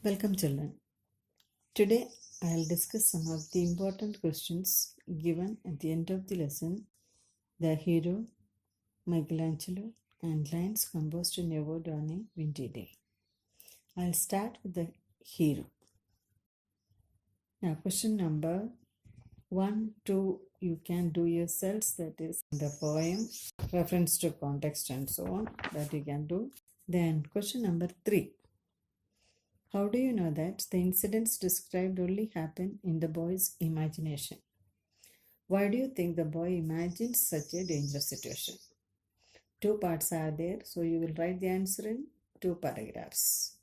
Welcome, children. Today I'll discuss some of the important questions given at the end of the lesson. The hero, Michelangelo, and lines composed in a word on a windy day. I'll start with the hero. Now, question number 1, 2, you can do yourselves. That is the poem, reference to context, and so on. That you can do. Then, question number 3. How do you know that the incidents described only happen in the boy's imagination? Why do you think the boy imagines such a dangerous situation? 2 parts are there, so you will write the answer in 2 paragraphs.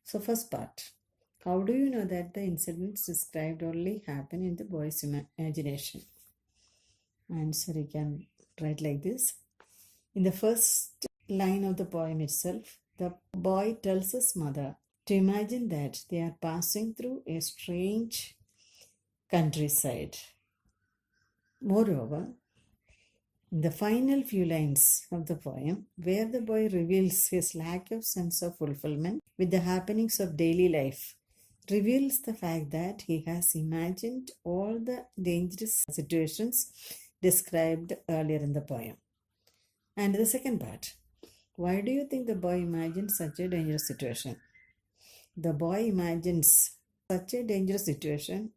So, first part. How do you know that the incidents described only happen in the boy's imagination? Answer you can write like this. In the first line of the poem itself, the boy tells his mother to imagine that they are passing through a strange countryside. Moreover, in the final few lines of the poem, where the boy reveals his lack of sense of fulfillment with the happenings of daily life, reveals the fact that he has imagined all the dangerous situations described earlier in the poem. And the second part, why do you think the boy imagines such a dangerous situation? The boy imagines such a dangerous situation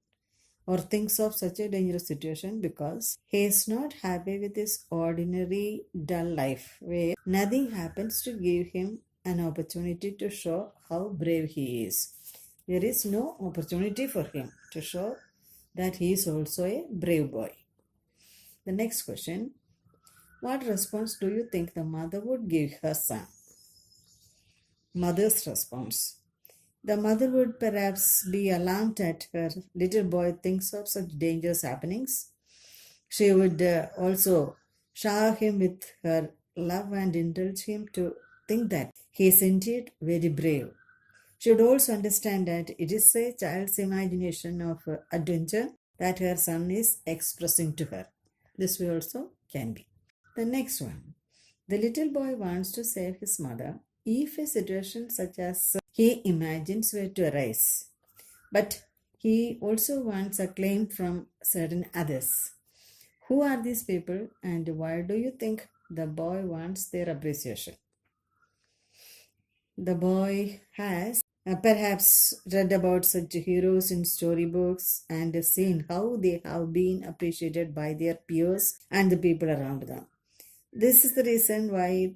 or thinks of such a dangerous situation because he is not happy with his ordinary dull life where nothing happens to give him an opportunity to show how brave he is. There is no opportunity for him to show that he is also a brave boy. The next question, what response do you think the mother would give her son? Mother's response. The mother would perhaps be alarmed at her little boy thinks of such dangerous happenings. She would also shower him with her love and indulge him to think that he is indeed very brave. She would also understand that it is a child's imagination of adventure that her son is expressing to her. This way also can be. The next one. The little boy wants to save his mother if a situation such as he imagines were to arise. But he also wants acclaim from certain others. Who are these people and why do you think the boy wants their appreciation? The boy has perhaps read about such heroes in storybooks and seen how they have been appreciated by their peers and the people around them. This is the reason why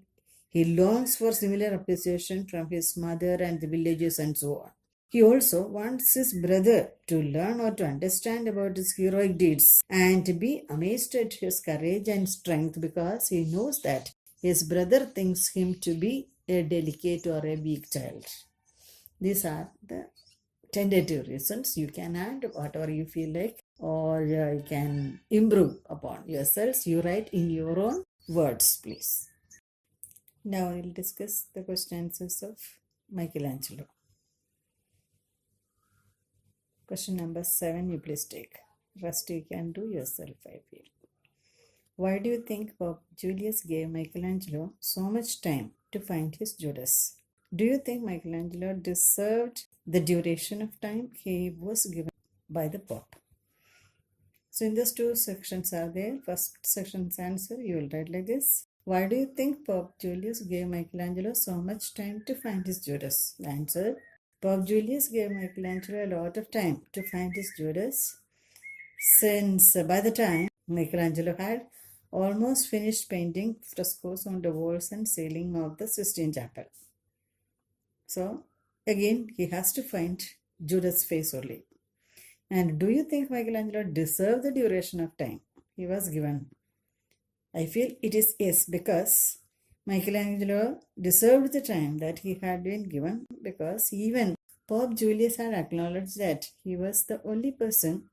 he longs for similar appreciation from his mother and the villagers and so on. He also wants his brother to learn or to understand about his heroic deeds and to be amazed at his courage and strength because he knows that his brother thinks him to be a delicate or a weak child. These are the tentative reasons. You can add whatever you feel like or you can improve upon yourselves. You write in your own words, please. Now I will discuss the question answers of Michelangelo. Question number 7, you please take. Rest you can do yourself, I feel. Why do you think Pope Julius gave Michelangelo so much time to find his Judas? Do you think Michelangelo deserved the duration of time he was given by the Pope? So in these 2 sections are there. First section's answer you will write like this. Why do you think Pope Julius gave Michelangelo so much time to find his Judas? The answer, Pope Julius gave Michelangelo a lot of time to find his Judas since by the time Michelangelo had almost finished painting frescoes on the walls and ceiling of the Sistine Chapel. So again he has to find Judas' face only. And do you think Michelangelo deserved the duration of time he was given? I feel it is yes, because Michelangelo deserved the time that he had been given because even Pope Julius had acknowledged that he was the only person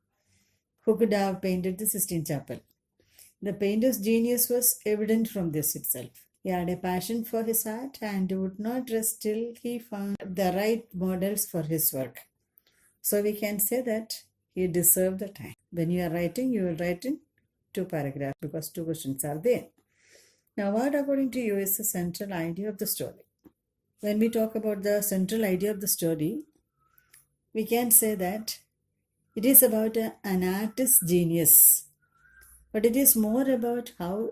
who could have painted the Sistine Chapel. The painter's genius was evident from this itself. He had a passion for his art and would not rest till he found the right models for his work. So we can say that he deserved the time. When you are writing, you will write in 2 paragraphs because 2 questions are there. Now, what according to you is the central idea of the story? When we talk about the central idea of the story, We can say that it is about an artist's genius, but it is more about how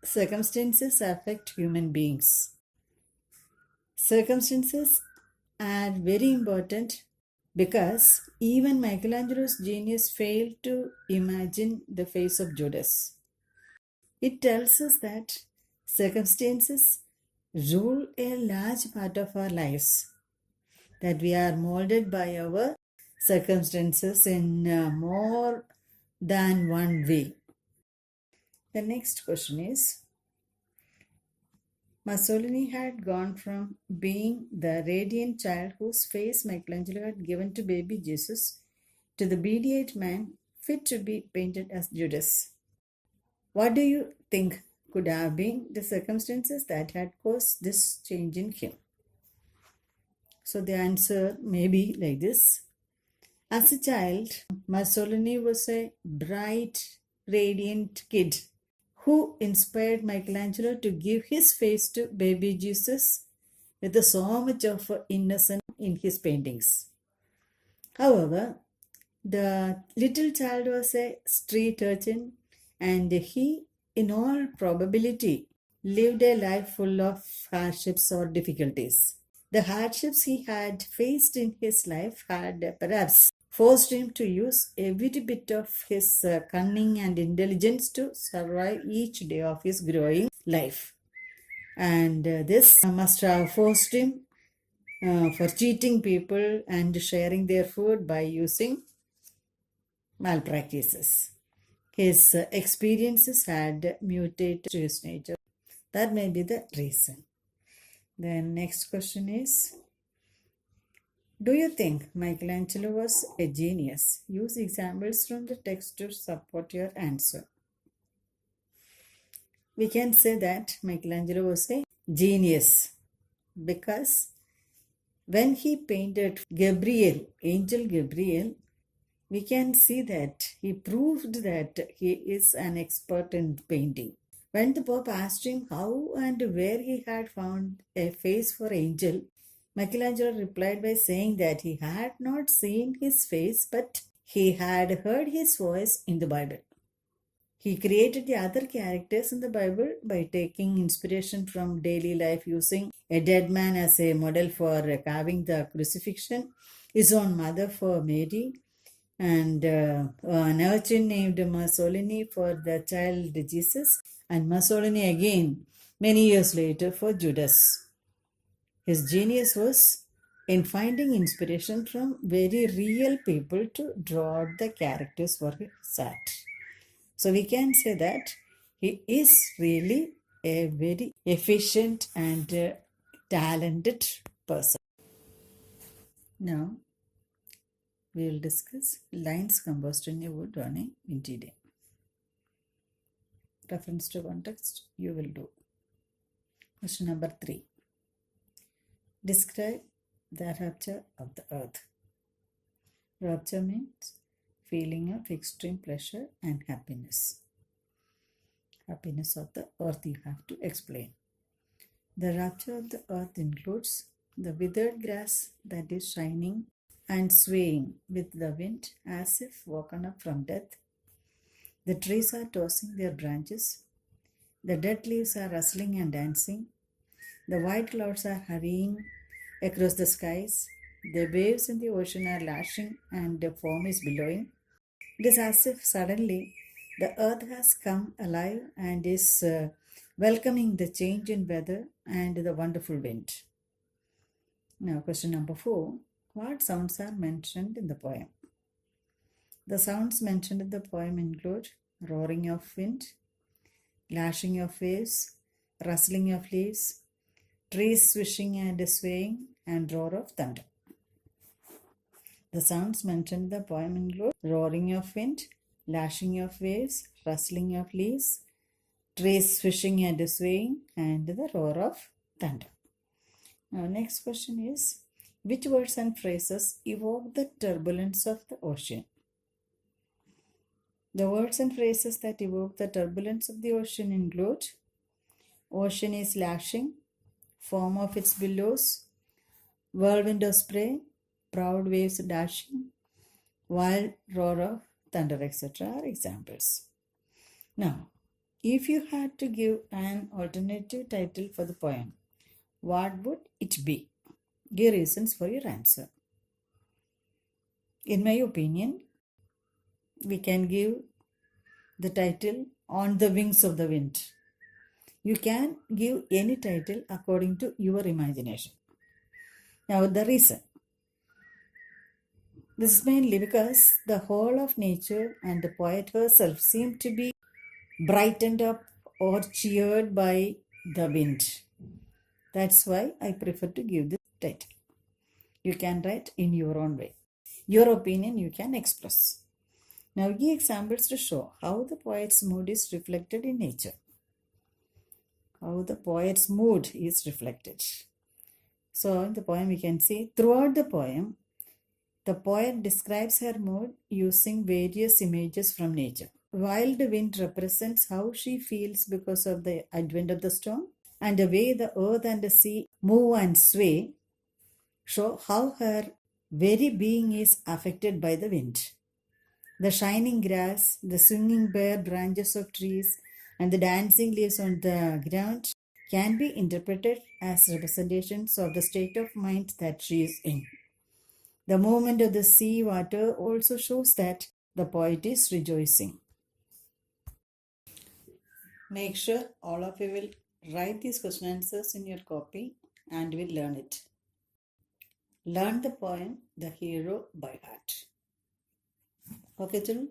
circumstances affect human beings. Circumstances are very important because even Michelangelo's genius failed to imagine the face of Judas. It tells us that circumstances rule a large part of our lives, that we are molded by our circumstances in more than one way. The next question is, Mussolini had gone from being the radiant child whose face Michelangelo had given to baby Jesus to the beady-eyed man fit to be painted as Judas. What do you think could have been the circumstances that had caused this change in him? So the answer may be like this. As a child, Mussolini was a bright, radiant kid who inspired Michelangelo to give his face to baby Jesus with so much of innocence in his paintings. However, the little child was a street urchin and he, in all probability, lived a life full of hardships or difficulties. The hardships he had faced in his life had perhaps forced him to use every bit of his cunning and intelligence to survive each day of his growing life. And this must have forced him for cheating people and sharing their food by using malpractices. His experiences had mutated his nature. That may be the reason. The next question is, do you think Michelangelo was a genius? Use examples from the text to support your answer. We can say that Michelangelo was a genius because when he painted Gabriel, Angel Gabriel, we can see that he proved that he is an expert in painting. When the Pope asked him how and where he had found a face for Angel, Michelangelo replied by saying that he had not seen his face, but he had heard his voice in the Bible. He created the other characters in the Bible by taking inspiration from daily life, using a dead man as a model for carving the crucifixion, his own mother for Mary, and an urchin named Mussolini for the child Jesus, and Mussolini again many years later for Judas. His genius was in finding inspiration from very real people to draw out the characters for his art. So we can say that he is really a very efficient and talented person. Now, we will discuss lines composed in a wood on a windy day. Reference to context you will do. Question number 3. Describe the rapture of the earth. Rapture means feeling of extreme pleasure and happiness. Happiness of the earth you have to explain. The rapture of the earth includes the withered grass that is shining and swaying with the wind as if woken up from death. The trees are tossing their branches. The dead leaves are rustling and dancing. The white clouds are hurrying across the skies. The waves in the ocean are lashing and the foam is billowing. It is as if suddenly the earth has come alive and is welcoming the change in weather and the wonderful wind. Now, question number 4. What sounds are mentioned in the poem? The sounds mentioned in the poem include roaring of wind, lashing of waves, rustling of leaves, trees swishing and swaying, and roar of thunder. The sounds mentioned in the poem include roaring of wind, lashing of waves, rustling of leaves, trees swishing and swaying, and the roar of thunder. Now, next question is, which words and phrases evoke the turbulence of the ocean? The words and phrases that evoke the turbulence of the ocean include ocean is lashing, foam of its billows, whirlwind of spray, proud waves dashing, wild roar of thunder, etc. are examples. Now, if you had to give an alternative title for the poem, what would it be? Give reasons for your answer. In my opinion, we can give the title On the Wings of the Wind. You can give any title according to your imagination. Now, the reason. This is mainly because the whole of nature and the poet herself seem to be brightened up or cheered by the wind. That's why I prefer to give this title. You can write in your own way. Your opinion you can express. Now give examples to show how the poet's mood is reflected in nature. How the poet's mood is reflected. So in the poem we can see throughout the poem, the poet describes her mood using various images from nature. Wild wind represents how she feels because of the advent of the storm, and the way the earth and the sea move and sway show how her very being is affected by the wind. The shining grass, the swinging bare branches of trees, and the dancing leaves on the ground can be interpreted as representations of the state of mind that she is in. The movement of the sea water also shows that the poet is rejoicing. Make sure all of you will write these question answers in your copy and will learn it. Learn the poem The Hero by heart. Okay, children?